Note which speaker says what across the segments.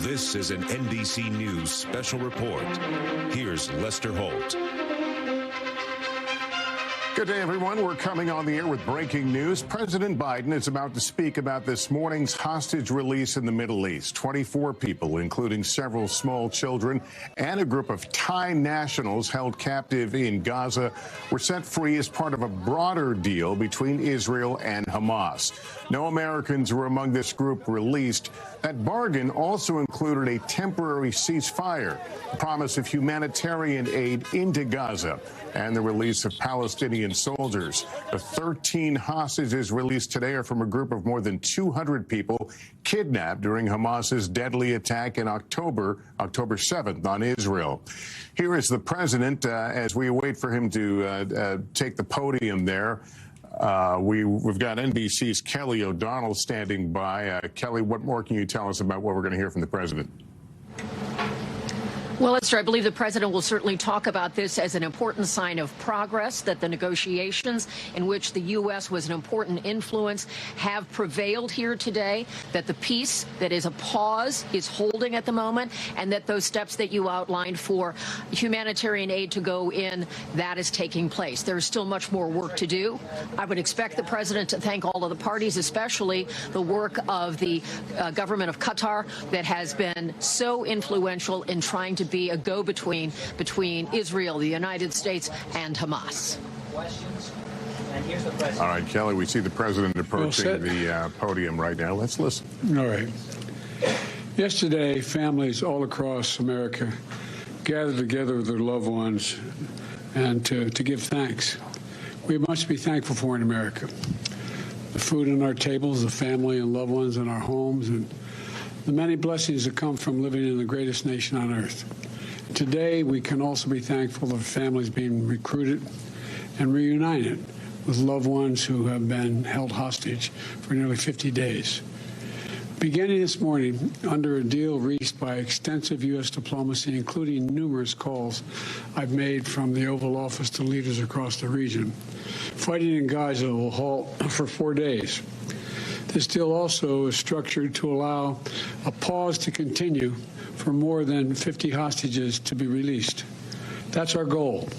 Speaker 1: This is an NBC News special report. Here's Lester Holt.
Speaker 2: Good day, everyone. We're coming on the air with breaking news. President Biden is about to speak about this morning's hostage release in the Middle East. 24 people, including several small children and a group of Thai nationals held captive in Gaza, were set free as part of a broader deal between Israel and Hamas. No Americans were among this group released. That bargain also included a temporary ceasefire, a promise of humanitarian aid into Gaza, and the release of Palestinian soldiers. The 13 hostages released today are from a group of more than 200 people kidnapped during Hamas's deadly attack in October 7th on Israel. Here is the president as we wait for him to take the podium there. We've got NBC's Kelly O'Donnell standing by. Kelly, what more can you tell us about what we're going to hear from the president?
Speaker 3: Well, Lester, I believe the president will certainly talk about this as an important sign of progress, that the negotiations in which the U.S. was an important influence have prevailed here today, that the peace that is a pause is holding at the moment, and that those steps that you outlined for humanitarian aid to go in, that is taking place. There is still much more work to do. I would expect the president to thank all of the parties, especially the work of the government of Qatar that has been so influential in trying to be a go-between between Israel, the United States, and Hamas.
Speaker 2: All right, Kelly, we see the president approaching the podium right now. Let's listen.
Speaker 4: All right. Yesterday, families all across America gathered together with their loved ones and to give thanks. We must be thankful for in America. The food on our tables, the family and loved ones in our homes, and the many blessings that come from living in the greatest nation on earth. Today, we can also be thankful for families being recruited and reunited with loved ones who have been held hostage for nearly 50 days. Beginning this morning, under a deal reached by extensive U.S. diplomacy, including numerous calls I've made from the Oval Office to leaders across the region, fighting in Gaza will halt for 4 days. This deal also is structured to allow a pause to continue for more than 50 hostages to be released. That's our goal.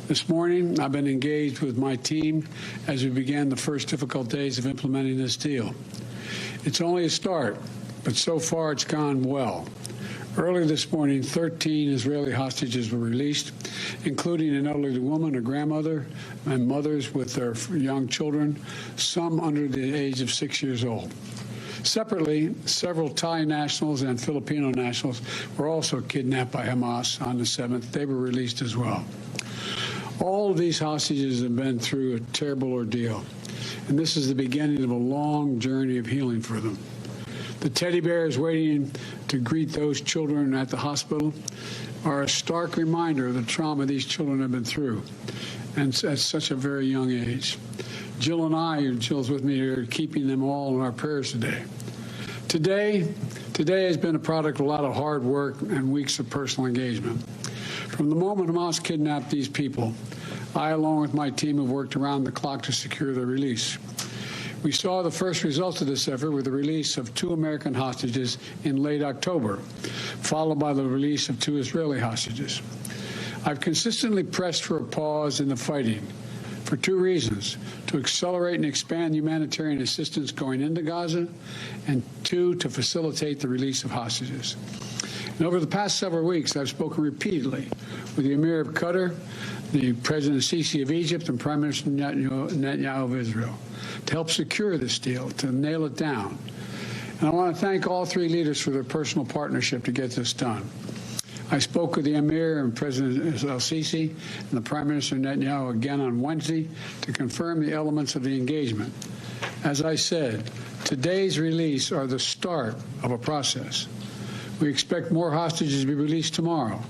Speaker 4: This morning, I've been engaged with my team as we began the first difficult days of implementing this deal. It's only a start, but so far it's gone well. Earlier this morning, 13 Israeli hostages were released, including an elderly woman, a grandmother, and mothers with their young children, some under the age of 6 years old. Separately, several Thai nationals and Filipino nationals were also kidnapped by Hamas on the 7th. They were released as well. All of these hostages have been through a terrible ordeal, and this is the beginning of a long journey of healing for them. The teddy bears waiting to greet those children at the hospital are a stark reminder of the trauma these children have been through, and at such a very young age. Jill and I, Jill's with me here, keeping them all in our prayers today. Today has been a product of a lot of hard work and weeks of personal engagement. From the moment Hamas kidnapped these people, I, along with my team, have worked around the clock to secure their release. We saw the first results of this effort with the release of 2 American hostages in late October, followed by the release of 2 Israeli hostages. I've consistently pressed for a pause in the fighting for 2 reasons: to accelerate and expand humanitarian assistance going into Gaza, and 2, to facilitate the release of hostages. And over the past several weeks, I've spoken repeatedly with the Emir of Qatar, the President Sisi of Egypt, and Prime Minister Netanyahu of Israel to help secure this deal, to nail it down. And I want to thank all 3 leaders for their personal partnership to get this done. I spoke with the Emir and President Sisi and the Prime Minister Netanyahu again on Wednesday to confirm the elements of the engagement. As I said, today's release are the start of a process. We expect more hostages to be released tomorrow,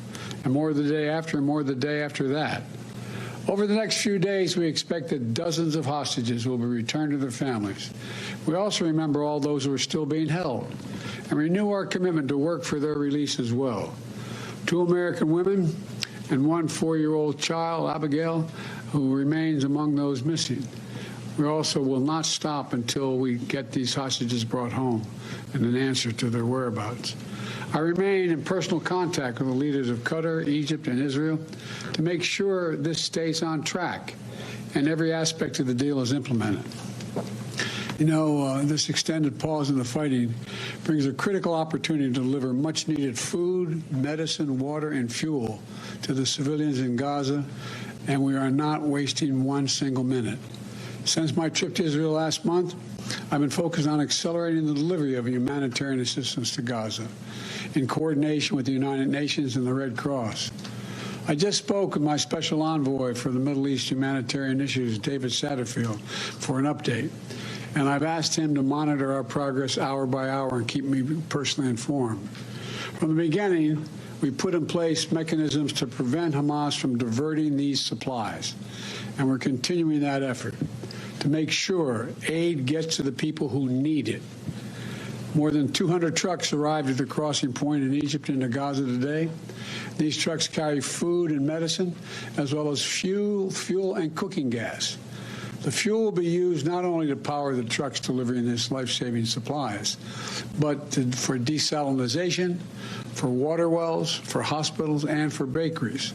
Speaker 4: and more the day after, and more the day after that. Over the next few days, we expect that dozens of hostages will be returned to their families. We also remember all those who are still being held and renew our commitment to work for their release as well. 2 American women and 1 4-year-old child, Abigail, who remains among those missing. We also will not stop until we get these hostages brought home and an answer to their whereabouts. I remain in personal contact with the leaders of Qatar, Egypt, and Israel to make sure this stays on track and every aspect of the deal is implemented. You know, this extended pause in the fighting brings a critical opportunity to deliver much-needed food, medicine, water, and fuel to the civilians in Gaza, and we are not wasting one single minute. Since my trip to Israel last month, I've been focused on accelerating the delivery of humanitarian assistance to Gaza in coordination with the United Nations and the Red Cross. I just spoke with my special envoy for the Middle East humanitarian issues, David Satterfield, for an update. And I've asked him to monitor our progress hour by hour and keep me personally informed. From the beginning, we put in place mechanisms to prevent Hamas from diverting these supplies. And we're continuing that effort to make sure aid gets to the people who need it. More than 200 trucks arrived at the crossing point in Egypt into Gaza today. These trucks carry food and medicine, as well as fuel and cooking gas. The fuel will be used not only to power the trucks delivering these life-saving supplies, but for desalinization, for water wells, for hospitals, and for bakeries.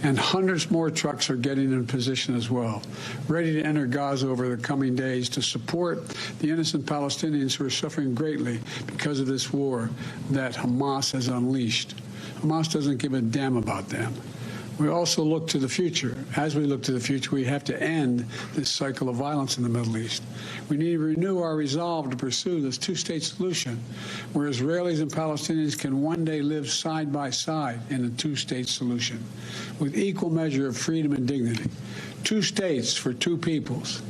Speaker 4: And hundreds more trucks are getting in position as well, ready to enter Gaza over the coming days to support the innocent Palestinians who are suffering greatly because of this war that Hamas has unleashed. Hamas doesn't give a damn about them. We also look to the future. As we look to the future, we have to end this cycle of violence in the Middle East. We need to renew our resolve to pursue this two-state solution where Israelis and Palestinians can one day live side by side in a two-state solution with equal measure of freedom and dignity. 2 states for 2 peoples.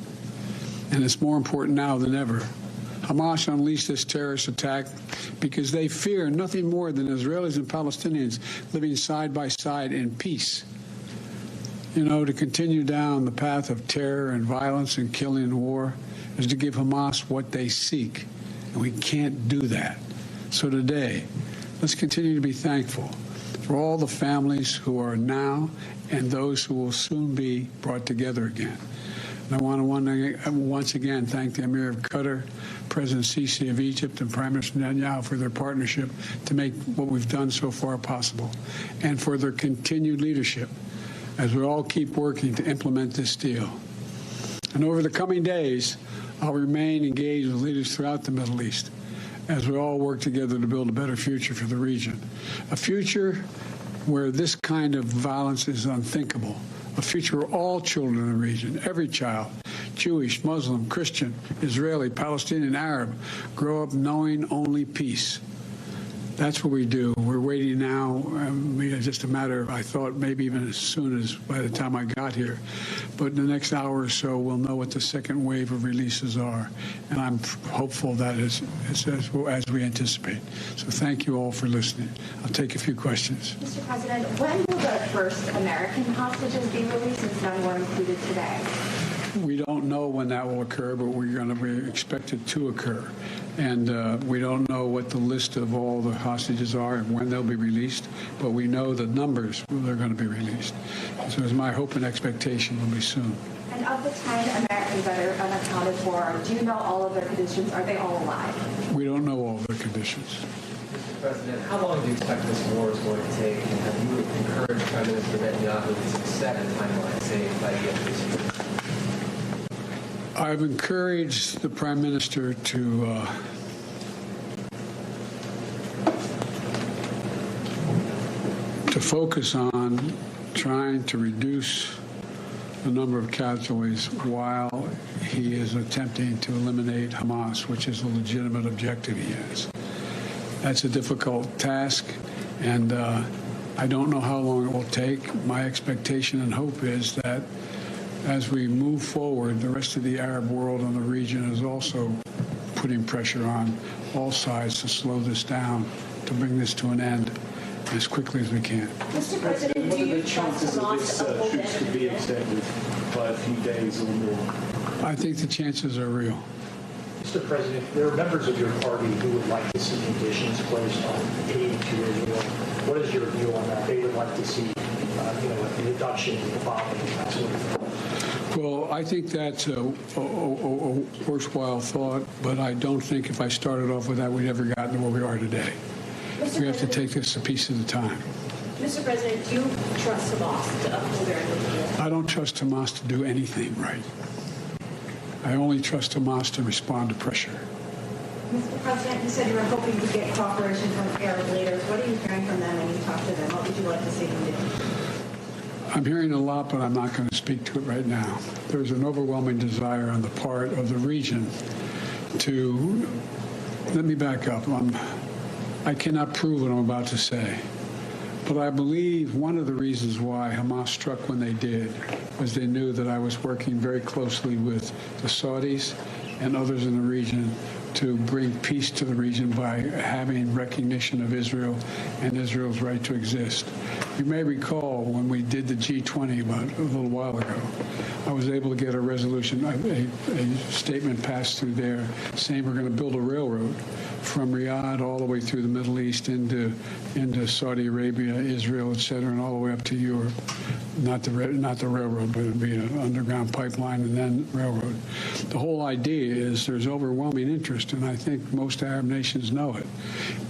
Speaker 4: And it's more important now than ever. Hamas unleashed this terrorist attack because they fear nothing more than Israelis and Palestinians living side by side in peace. You know, to continue down the path of terror and violence and killing and war is to give Hamas what they seek, and we can't do that. So today, let's continue to be thankful for all the families who are now and those who will soon be brought together again. And I want to once again thank the Emir of Qatar, President Sisi of Egypt, and Prime Minister Netanyahu for their partnership to make what we've done so far possible, and for their continued leadership as we all keep working to implement this deal. And over the coming days, I'll remain engaged with leaders throughout the Middle East as we all work together to build a better future for the region, a future where this kind of violence is unthinkable, a future where all children in the region, every child, Jewish, Muslim, Christian, Israeli, Palestinian, Arab, grow up knowing only peace. That's what we do. We're waiting now. It's just a matter of, I thought, maybe even as soon as by the time I got here. But in the next hour or so, we'll know what the second wave of releases are. And I'm hopeful that it's as we anticipate. So thank you all for listening. I'll take a few questions.
Speaker 5: Mr. President, when will the first American hostages be released since none were included today?
Speaker 4: We don't know when that will occur, but we expect it to occur. And we don't know what the list of all the hostages are and when they'll be released, but we know the numbers they're going to be released. So it's my hope and expectation will be soon.
Speaker 5: And of the 10 Americans that are unaccounted for, do you know all of their conditions? Are they all alive?
Speaker 4: We don't know all of their conditions.
Speaker 6: Mr. President, how long do you expect this war is going to take? And have you encouraged Prime Minister Netanyahu to set a timeline, say, by the end of this year?
Speaker 4: I've encouraged the Prime Minister to focus on trying to reduce the number of casualties while he is attempting to eliminate Hamas, which is a legitimate objective he has. That's a difficult task, and I don't know how long it will take. My expectation and hope is that as we move forward, the rest of the Arab world and the region is also putting pressure on all sides to slow this down, to bring this to an end as quickly as we can.
Speaker 5: Mr. President,
Speaker 7: what are the chances of this troops could be extended by a few days or more?
Speaker 4: I think the chances are real.
Speaker 7: Mr. President, there are members of your party who would like to see conditions placed on aid to Israel. What is your view on that? They would like to see, a reduction in the bombing and that sort of thing.
Speaker 4: Well, I think that's a worthwhile thought, but I don't think if I started off with that, we'd ever gotten to where we are today. We have to take this a piece at a time.
Speaker 5: Mr. President, do you trust Hamas to uphold their end of the deal? I
Speaker 4: don't trust Hamas to do anything right. I only trust Hamas to respond to pressure.
Speaker 5: Mr. President, you said you were hoping to get cooperation from Arab leaders. What are you hearing from them when you talk to them? What would you like to see them do?
Speaker 4: I'm hearing a lot, but I'm not going to speak to it right now. There's an overwhelming desire on the part of the region to, let me back up. I cannot prove what I'm about to say, but I believe one of the reasons why Hamas struck when they did was they knew that I was working very closely with the Saudis and others in the region to bring peace to the region by having recognition of Israel and Israel's right to exist. You may recall when we did the G20 about a little while ago, I was able to get a resolution, a statement passed through there saying we're going to build a railroad from Riyadh all the way through the Middle East into Saudi Arabia, Israel, et cetera, and all the way up to Europe. Not the railroad, but it would be an underground pipeline and then railroad. The whole idea is there's overwhelming interest, and I think most Arab nations know it,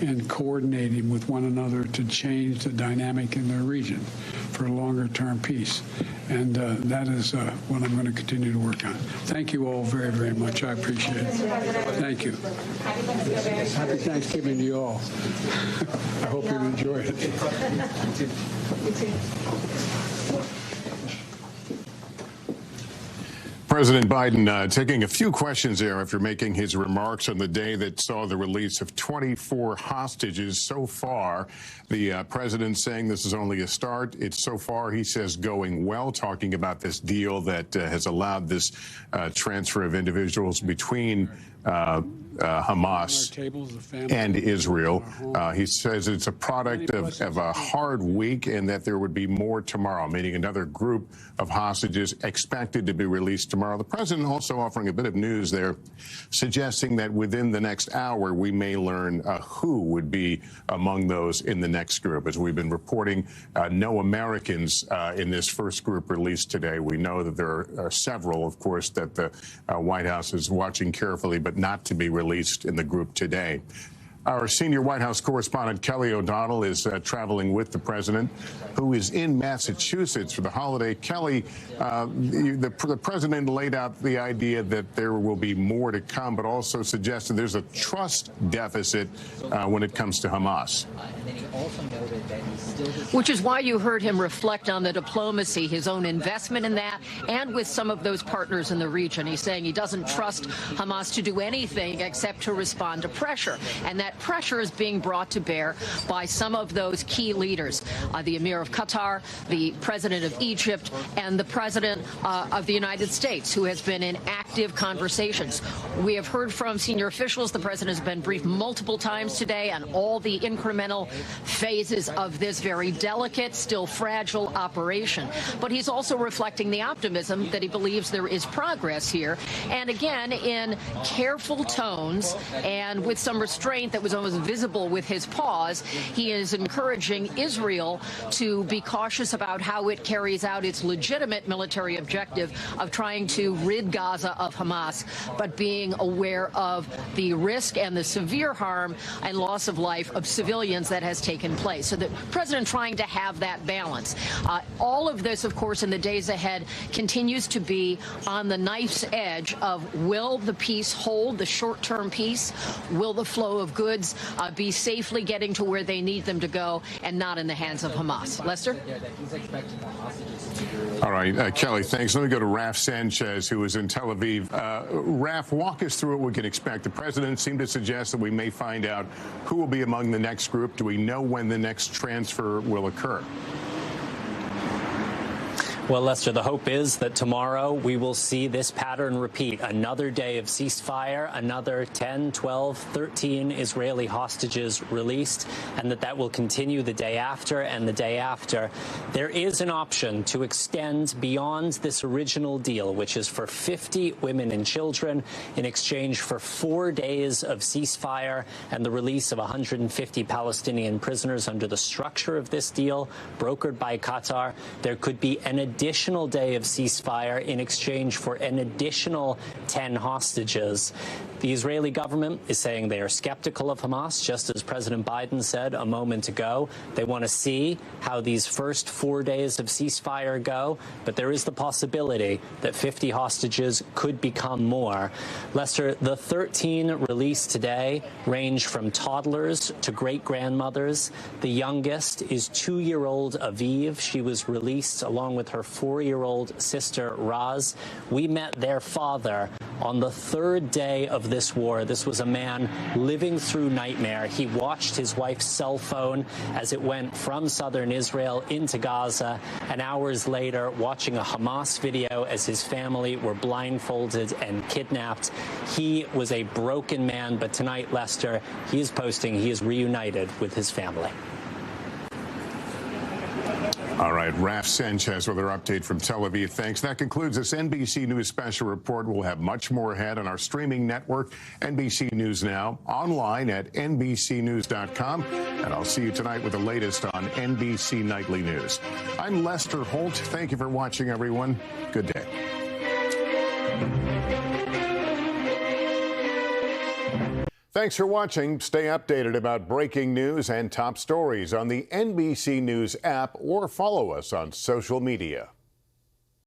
Speaker 4: in coordinating with one another to change the dynamic in their region for a longer-term peace. And that is what I'm going to continue to work on. Thank you all very, very much. I appreciate it. Thank you. Happy Thanksgiving to you all. I hope you enjoy it.
Speaker 2: President Biden taking a few questions there after making his remarks on the day that saw the release of 24 hostages so far. The president saying this is only a start. It's so far, he says, going well, talking about this deal that has allowed this transfer of individuals between Hamas and Israel. He says it's a product of a hard week and that there would be more tomorrow, meaning another group of hostages expected to be released tomorrow. The president also offering a bit of news there, suggesting that within the next hour we may learn who would be among those in the next group. As we've been reporting, no Americans in this first group released today. We know that there are several, of course, that the White House is watching carefully, but not to be released in the group today. Our senior White House correspondent Kelly O'Donnell is traveling with the president, who is in Massachusetts for the holiday. Kelly, the president laid out the idea that there will be more to come, but also suggested there's a trust deficit when it comes to Hamas.
Speaker 3: Which is why you heard him reflect on the diplomacy, his own investment in that, and with some of those partners in the region. He's saying he doesn't trust Hamas to do anything except to respond to pressure. And that pressure is being brought to bear by some of those key leaders, the Emir of Qatar, the president of Egypt, and the president of the United States, who has been in active conversations. We have heard from senior officials. The president has been briefed multiple times today on all the incremental phases of this very delicate, still fragile operation. But he's also reflecting the optimism that he believes there is progress here. And again, in careful tones and with some restraint that was almost visible with his pause, he is encouraging Israel to be cautious about how it carries out its legitimate military objective of trying to rid Gaza of Hamas, but being aware of the risk and the severe harm and loss of life of civilians that has taken place. So the president trying to have that balance. All of this, of course, in the days ahead continues to be on the knife's edge of will the peace hold, the short-term peace? Will the flow of goods be safely getting to where they need them to go and not in the hands of Hamas? Lester?
Speaker 2: All right, Kelly, thanks. Let me go to Raf Sanchez, who is in Tel Aviv. Raf, walk us through what we can expect. The president seemed to suggest that we may find out who will be among the next group. Do we know when the next transfer will occur?
Speaker 8: Well, Lester, the hope is that tomorrow we will see this pattern repeat. Another day of ceasefire, another 10, 12, 13 Israeli hostages released, and that will continue the day after and the day after. There is an option to extend beyond this original deal, which is for 50 women and children in exchange for 4 days of ceasefire and the release of 150 Palestinian prisoners under the structure of this deal, brokered by Qatar. There could be an additional day of ceasefire in exchange for an additional 10 hostages. The Israeli government is saying they are skeptical of Hamas, just as President Biden said a moment ago. They want to see how these first 4 days of ceasefire go, but there is the possibility that 50 hostages could become more. Lester, the 13 released today range from toddlers to great-grandmothers. The youngest is 2-year-old Aviv. She was released along with her 4-year-old sister, Raz. We met their father on the 3rd day of this war. This was a man living through nightmare. He watched his wife's cell phone as it went from southern Israel into Gaza, and hours later watching a Hamas video as his family were blindfolded and kidnapped. He was a broken man, but tonight, Lester, he is posting he is reunited with his family.
Speaker 2: All right, Raf Sanchez with our update from Tel Aviv. Thanks. That concludes this NBC News special report. We'll have much more ahead on our streaming network, NBC News Now, online at NBCnews.com. And I'll see you tonight with the latest on NBC Nightly News. I'm Lester Holt. Thank you for watching, everyone. Good day. Thanks for watching. Stay updated about breaking news and top stories on the NBC News app or follow us on social media.